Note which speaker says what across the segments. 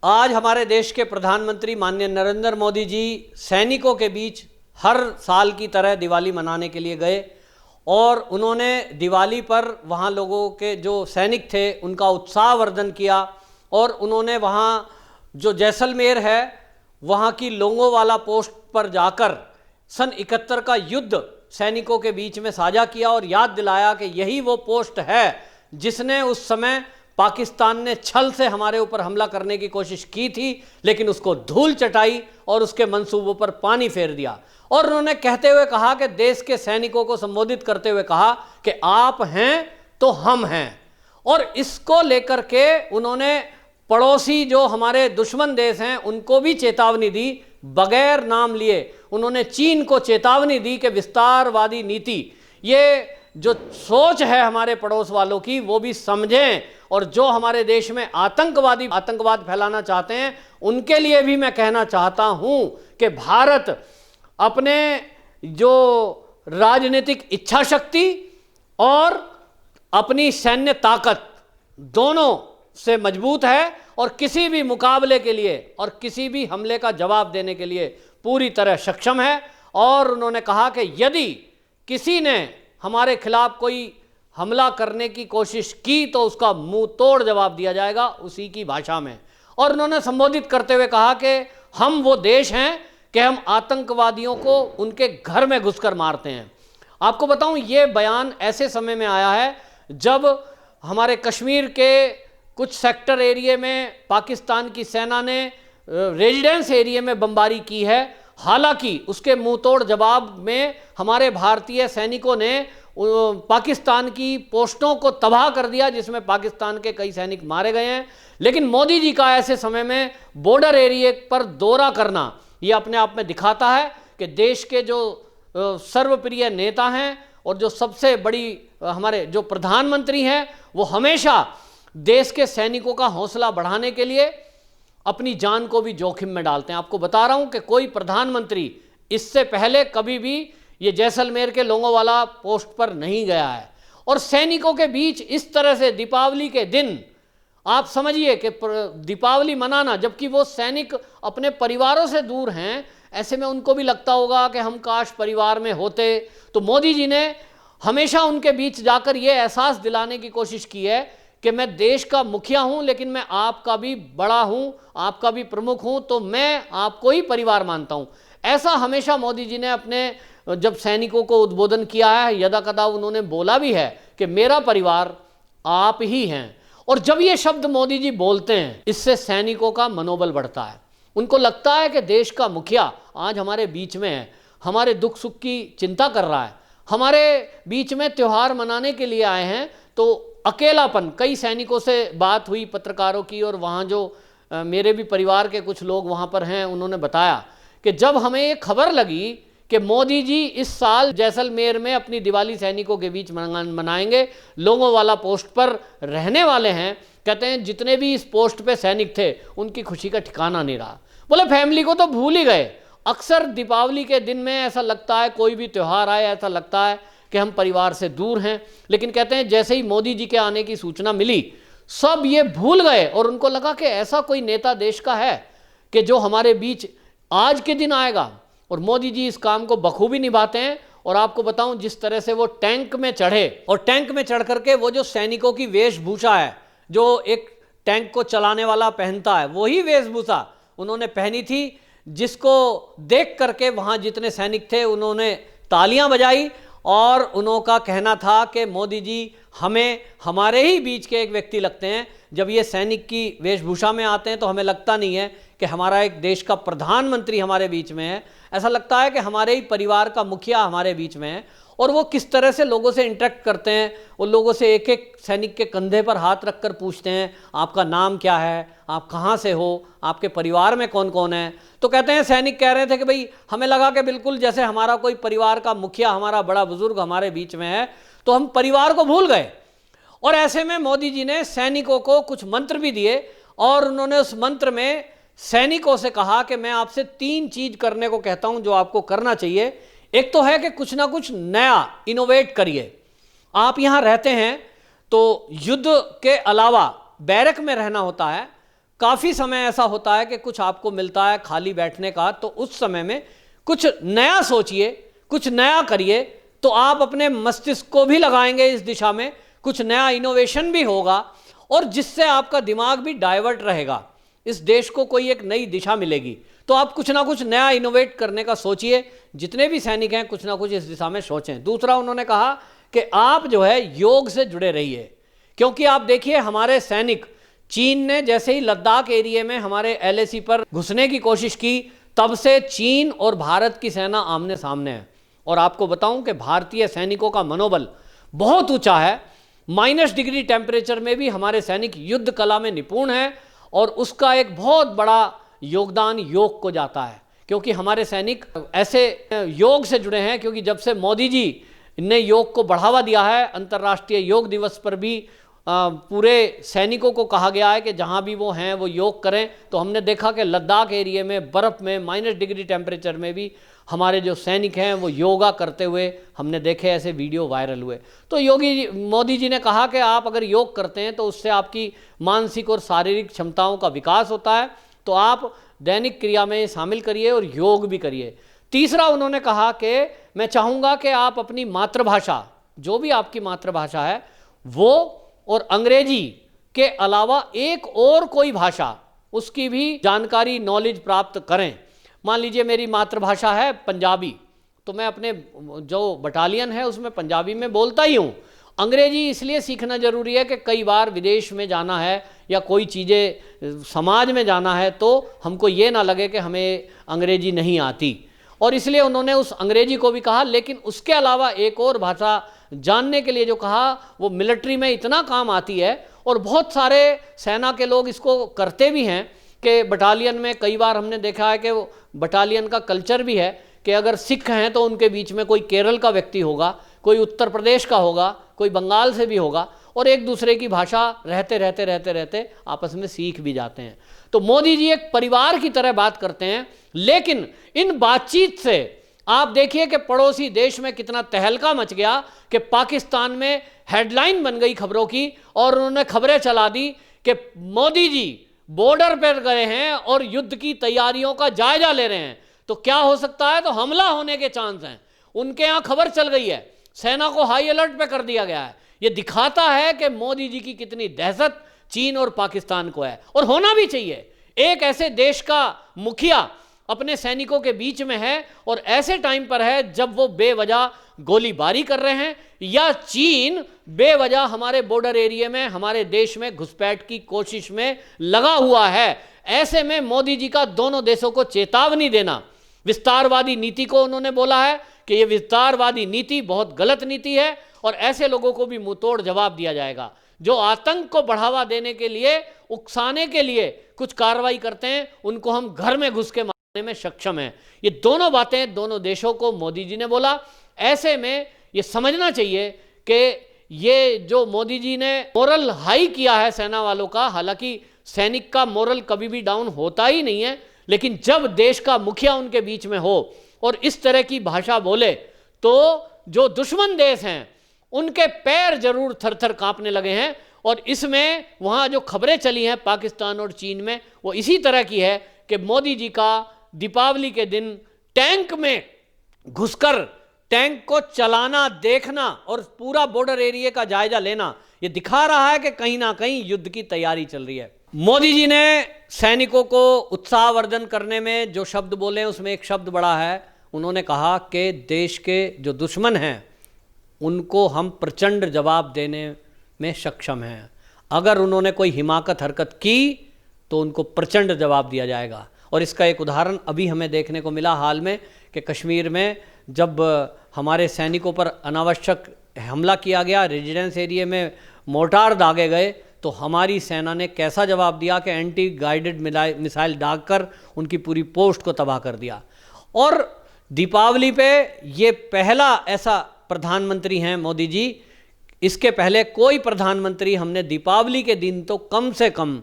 Speaker 1: आज हमारे देश के प्रधानमंत्री माननीय नरेंद्र मोदी जी सैनिकों के बीच हर साल की तरह दिवाली मनाने के लिए गए और उन्होंने दिवाली पर वहाँ लोगों के जो सैनिक थे उनका उत्साहवर्धन किया और उन्होंने वहाँ जो जैसलमेर है वहाँ की लोंगोवाला पोस्ट पर जाकर सन 71 का युद्ध सैनिकों के बीच में साझा किया और याद दिलाया कि यही वो पोस्ट है जिसने उस समय पाकिस्तान ने छल से हमारे ऊपर हमला करने की कोशिश की थी, लेकिन उसको धूल चटाई और उसके मंसूबों पर पानी फेर दिया। और उन्होंने कहते हुए कहा कि देश के सैनिकों को संबोधित करते हुए कहा कि आप हैं तो हम हैं। और इसको लेकर के उन्होंने पड़ोसी जो हमारे दुश्मन देश हैं उनको भी चेतावनी दी, बगैर नाम लिए उन्होंने चीन को चेतावनी दी कि विस्तारवादी नीति, ये जो सोच है हमारे पड़ोस वालों की वो भी समझें, और जो हमारे देश में आतंकवाद फैलाना चाहते हैं उनके लिए भी मैं कहना चाहता हूं कि भारत अपने जो राजनीतिक इच्छा शक्ति और अपनी सैन्य ताकत दोनों से मजबूत है और किसी भी मुकाबले के लिए और किसी भी हमले का जवाब देने के लिए पूरी तरह सक्षम है। और उन्होंने कहा कि यदि किसी ने हमारे खिलाफ कोई हमला करने की कोशिश की तो उसका मुंह तोड़ जवाब दिया जाएगा उसी की भाषा में। और उन्होंने संबोधित करते हुए कहा कि हम वो देश हैं कि हम आतंकवादियों को उनके घर में घुसकर मारते हैं। आपको बताऊं ये बयान ऐसे समय में आया है जब हमारे कश्मीर के कुछ सेक्टर एरिया में पाकिस्तान की सेना ने रेजिडेंस एरिया में बमबारी की है। हालांकि उसके मुंह तोड़ जवाब में हमारे भारतीय सैनिकों ने पाकिस्तान की पोस्टों को तबाह कर दिया जिसमें पाकिस्तान के कई सैनिक मारे गए हैं। लेकिन मोदी जी का ऐसे समय में बॉर्डर एरिया पर दौरा करना ये अपने आप में दिखाता है कि देश के जो सर्वप्रिय नेता हैं और जो सबसे बड़ी हमारे जो प्रधानमंत्री हैं वो हमेशा देश के सैनिकों का हौसला बढ़ाने के लिए अपनी जान को भी जोखिम में डालते हैं। आपको बता रहा हूं कि कोई प्रधानमंत्री इससे पहले कभी भी ये जैसलमेर के लोंगोवाला पोस्ट पर नहीं गया है। और सैनिकों के बीच इस तरह से दीपावली के दिन आप समझिए कि दीपावली मनाना, जबकि वो सैनिक अपने परिवारों से दूर हैं, ऐसे में उनको भी लगता होगा कि हम काश परिवार में होते। तो मोदी जी ने हमेशा उनके बीच जाकर ये एहसास दिलाने की कोशिश की है कि मैं देश का मुखिया हूं लेकिन मैं आपका भी बड़ा हूं, आपका भी प्रमुख हूं, तो मैं आपको ही परिवार मानता हूं। ऐसा हमेशा मोदी जी ने अपने जब सैनिकों को उद्बोधन किया है, यदा कदा उन्होंने बोला भी है कि मेरा परिवार आप ही हैं। और जब ये शब्द मोदी जी बोलते हैं इससे सैनिकों का मनोबल बढ़ता है। उनको लगता है कि देश का मुखिया आज हमारे बीच में है, हमारे दुख सुख की चिंता कर रहा है, हमारे बीच में त्यौहार मनाने के लिए आए हैं। तो अकेलापन, कई सैनिकों से बात हुई पत्रकारों की और वहाँ जो मेरे भी परिवार के कुछ लोग वहाँ पर हैं उन्होंने बताया कि जब हमें ये खबर लगी कि मोदी जी इस साल जैसलमेर में अपनी दिवाली सैनिकों के बीच मनाएंगे, लोंगोवाला पोस्ट पर रहने वाले हैं, कहते हैं जितने भी इस पोस्ट पे सैनिक थे उनकी खुशी का ठिकाना नहीं रहा। बोले फैमिली को तो भूल ही गए। अक्सर दीपावली के दिन में ऐसा लगता है, कोई भी त्यौहार आए ऐसा लगता है कि हम परिवार से दूर हैं, लेकिन कहते हैं जैसे ही मोदी जी के आने की सूचना मिली सब ये भूल गए और उनको लगा कि ऐसा कोई नेता देश का है कि जो हमारे बीच आज के दिन आएगा। और मोदी जी इस काम को बखूबी निभाते हैं। और आपको बताऊं जिस तरह से वो टैंक में चढ़े और टैंक में चढ़ करके वो जो सैनिकों की वेशभूषा है जो एक टैंक को चलाने वाला पहनता है वही वेशभूषा उन्होंने पहनी थी, जिसको देख करके वहाँ जितने सैनिक थे उन्होंने तालियां बजाई। और उनका कहना था कि मोदी जी हमें हमारे ही बीच के एक व्यक्ति लगते हैं। जब ये सैनिक की वेशभूषा में आते हैं तो हमें लगता नहीं है कि हमारा एक देश का प्रधानमंत्री हमारे बीच में है, ऐसा लगता है कि हमारे ही परिवार का मुखिया हमारे बीच में है। और वो किस तरह से लोगों से इंटरेक्ट करते हैं, उन लोगों से एक एक सैनिक के कंधे पर हाथ रखकर पूछते हैं आपका नाम क्या है, आप कहाँ से हो, आपके परिवार में कौन कौन है। तो कहते हैं सैनिक कह रहे थे कि भाई हमें लगा कि बिल्कुल जैसे हमारा कोई परिवार का मुखिया, हमारा बड़ा बुजुर्ग हमारे बीच में है, तो हम परिवार को भूल गए। और ऐसे में मोदी जी ने सैनिकों को कुछ मंत्र भी दिए और उन्होंने उस मंत्र में सैनिकों से कहा कि मैं आपसे 3 चीज करने को कहता हूं जो आपको करना चाहिए। एक तो है कि कुछ ना कुछ नया इनोवेट करिए। आप यहां रहते हैं तो युद्ध के अलावा बैरक में रहना होता है, काफ़ी समय ऐसा होता है कि कुछ आपको मिलता है खाली बैठने का, तो उस समय में कुछ नया सोचिए, कुछ नया करिए, तो आप अपने मस्तिष्क को भी लगाएंगे इस दिशा में, कुछ नया इनोवेशन भी होगा और जिससे आपका दिमाग भी डाइवर्ट रहेगा, इस देश को कोई एक नई दिशा मिलेगी। तो आप कुछ ना कुछ नया इनोवेट करने का सोचिए, जितने भी सैनिक हैं कुछ ना कुछ इस दिशा में सोचें। दूसरा उन्होंने कहा कि आप जो है योग से जुड़े रहिए, क्योंकि आप देखिए हमारे सैनिक, चीन ने जैसे ही लद्दाख एरिया में हमारे एलएसी पर घुसने की कोशिश की, तब से चीन और भारत की सेना आमने सामने है। और आपको बताऊं कि भारतीय सैनिकों का मनोबल बहुत ऊंचा है, -डिग्री टेम्परेचर में भी हमारे सैनिक युद्ध कला में निपुण हैं और उसका एक बहुत बड़ा योगदान योग को जाता है, क्योंकि हमारे सैनिक ऐसे योग से जुड़े हैं। क्योंकि जब से मोदी जी ने योग को बढ़ावा दिया है, अंतर्राष्ट्रीय योग दिवस पर भी पूरे सैनिकों को कहा गया है कि जहां भी वो हैं वो योग करें, तो हमने देखा कि लद्दाख एरिया में बर्फ़ में -डिग्री टेम्परेचर में भी हमारे जो सैनिक हैं वो योगा करते हुए हमने देखे, ऐसे वीडियो वायरल हुए। तो मोदी जी ने कहा कि आप अगर योग करते हैं तो उससे आपकी मानसिक और शारीरिक क्षमताओं का विकास होता है, तो आप दैनिक क्रिया में शामिल करिए और योग भी करिए। तीसरा उन्होंने कहा कि मैं चाहूँगा कि आप अपनी मातृभाषा, जो भी आपकी मातृभाषा है वो, और अंग्रेजी के अलावा एक और कोई भाषा, उसकी भी जानकारी, नॉलेज प्राप्त करें। मान लीजिए मेरी मातृभाषा है पंजाबी, तो मैं अपने जो बटालियन है उसमें पंजाबी में बोलता ही हूँ। अंग्रेजी इसलिए सीखना ज़रूरी है कि कई बार विदेश में जाना है या कोई चीज़ें समाज में जाना है तो हमको ये ना लगे कि हमें अंग्रेजी नहीं आती, और इसलिए उन्होंने उस अंग्रेजी को भी कहा। लेकिन उसके अलावा एक और भाषा जानने के लिए जो कहा, वो मिलिट्री में इतना काम आती है और बहुत सारे सेना के लोग इसको करते भी हैं कि बटालियन में कई बार हमने देखा है कि वो बटालियन का कल्चर भी है कि अगर सिख हैं तो उनके बीच में कोई केरल का व्यक्ति होगा, कोई उत्तर प्रदेश का होगा, कोई बंगाल से भी होगा, और एक दूसरे की भाषा रहते आपस में सीख भी जाते हैं। तो मोदी जी एक परिवार की तरह बात करते हैं। लेकिन इन बातचीत से आप देखिए कि पड़ोसी देश में कितना तहलका मच गया कि पाकिस्तान में हेडलाइन बन गई खबरों की, और उन्होंने खबरें चला दी कि मोदी जी बॉर्डर पर गए हैं और युद्ध की तैयारियों का जायजा ले रहे हैं। तो क्या हो सकता है, तो हमला होने के चांस हैं। उनके यहाँ खबर चल गई है, सेना को हाई अलर्ट पे कर दिया गया है। ये दिखाता है कि मोदी जी की कितनी दहशत चीन और पाकिस्तान को है, और होना भी चाहिए। एक ऐसे देश का मुखिया अपने सैनिकों के बीच में है और ऐसे टाइम पर है जब वो बेवजह गोलीबारी कर रहे हैं, या चीन बेवजह हमारे बॉर्डर एरिया में, हमारे देश में घुसपैठ की कोशिश में लगा हुआ है। ऐसे में मोदी जी का दोनों देशों को चेतावनी देना, विस्तारवादी नीति को उन्होंने बोला है कि ये विस्तारवादी नीति बहुत गलत नीति है और ऐसे लोगों को भी मुंहतोड़ जवाब दिया जाएगा जो आतंक को बढ़ावा देने के लिए, उकसाने के लिए कुछ कार्रवाई करते हैं। उनको हम घर में घुस के मारने में सक्षम हैं। ये दोनों बातें दोनों देशों को मोदी जी ने बोला। ऐसे में ये समझना चाहिए कि ये जो मोदी जी ने मोरल हाई किया है सेना वालों का, हालांकि सैनिक का मोरल कभी भी डाउन होता ही नहीं है, लेकिन जब देश का मुखिया उनके बीच में हो और इस तरह की भाषा बोले तो जो दुश्मन देश हैं उनके पैर जरूर थर-थर कांपने लगे हैं। और इसमें वहाँ जो खबरें चली हैं पाकिस्तान और चीन में, वो इसी तरह की है कि मोदी जी का दीपावली के दिन टैंक में घुसकर टैंक को चलाना, देखना और पूरा बॉर्डर एरिया का जायजा लेना, ये दिखा रहा है कि कहीं ना कहीं युद्ध की तैयारी चल रही है। मोदी जी ने सैनिकों को उत्साहवर्धन करने में जो शब्द बोले उसमें एक शब्द बड़ा है। उन्होंने कहा कि देश के जो दुश्मन हैं उनको हम प्रचंड जवाब देने में सक्षम हैं। अगर उन्होंने कोई हिमाकत हरकत की तो उनको प्रचंड जवाब दिया जाएगा। और इसका एक उदाहरण अभी हमें देखने को मिला हाल में कि कश्मीर में जब हमारे सैनिकों पर अनावश्यक हमला किया गया, रेजिडेंस एरिया में मोर्टार दागे गए, तो हमारी सेना ने कैसा जवाब दिया कि एंटी गाइडेड मिसाइल दागकर उनकी पूरी पोस्ट को तबाह कर दिया। और दीपावली पे ये पहला ऐसा प्रधानमंत्री हैं मोदी जी। इसके पहले कोई प्रधानमंत्री हमने दीपावली के दिन तो कम से कम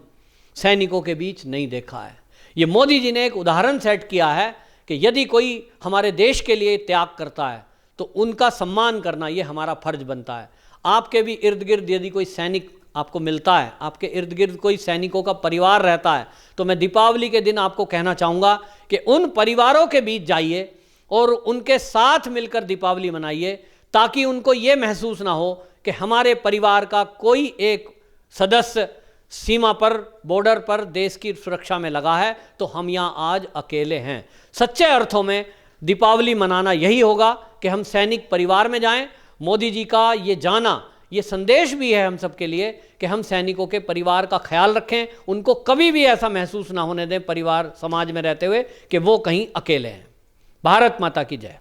Speaker 1: सैनिकों के बीच नहीं देखा है। ये मोदी जी ने एक उदाहरण सेट किया है कि यदि कोई हमारे देश के लिए त्याग करता है तो उनका सम्मान करना ये हमारा फर्ज बनता है। आपके भी इर्द गिर्द यदि कोई सैनिक आपको मिलता है, आपके इर्द गिर्द कोई सैनिकों का परिवार रहता है, तो मैं दीपावली के दिन आपको कहना चाहूँगा कि उन परिवारों के बीच जाइए और उनके साथ मिलकर दीपावली मनाइए, ताकि उनको ये महसूस ना हो कि हमारे परिवार का कोई एक सदस्य सीमा पर, बॉर्डर पर देश की सुरक्षा में लगा है तो हम यहाँ आज अकेले हैं। सच्चे अर्थों में दीपावली मनाना यही होगा कि हम सैनिक परिवार में जाएं। मोदी जी का ये जाना, ये संदेश भी है हम सबके लिए कि हम सैनिकों के परिवार का ख्याल रखें, उनको कभी भी ऐसा महसूस ना होने दें परिवार समाज में रहते हुए कि वो कहीं अकेले हैं। भारत माता की जय।